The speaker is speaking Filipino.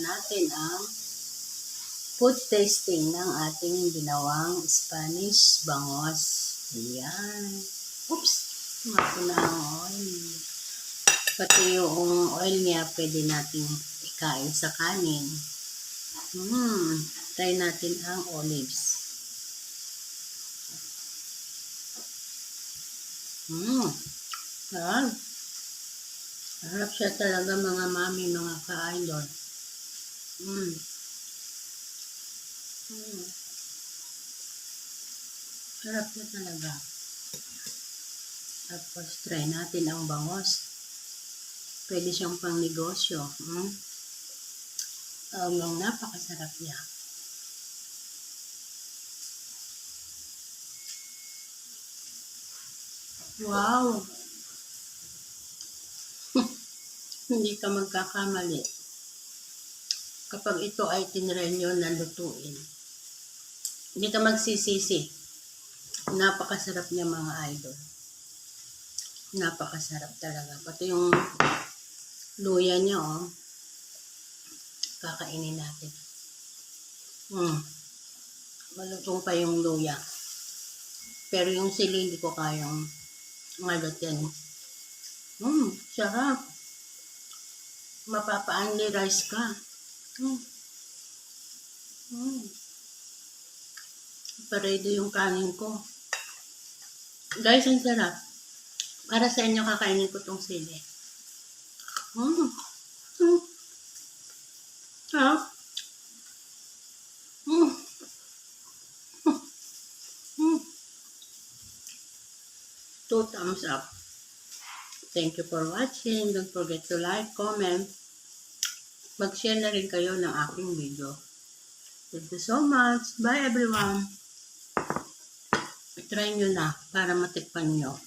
natin ang food tasting ng ating ginawang Spanish bangos. Ayan. Oops! Tumapo na ang oil. Pati yung oil niya pwede natin ikain sa kanin. Try natin ang olives. Sarap. Sarap siya talaga mga mami, mga ka-idol. Sarap na talaga. Tapos try natin ang bangos. Pwede siyang pang negosyo. Napakasarap niya. Wow! Hindi ka magkakamali. Kapag ito ay tinry nyo na lutuin, hindi ka magsisisi. Napakasarap niya mga idol. Napakasarap talaga. Pati yung luya niya, kakainin natin. Malutong pa yung luya. Pero yung sili, hindi ko kayang malot yan. Sarap. Mapapa-only rice ka. Paredo yung kanin ko. Guys, ang sarap. Para sa inyo, kakainin ko tong sili. Two thumbs up. Thank you for watching. Don't forget to like, comment. Mag-share na rin kayo ng aking video. Thank you so much. Bye everyone. Try nyo na para matikpan nyo.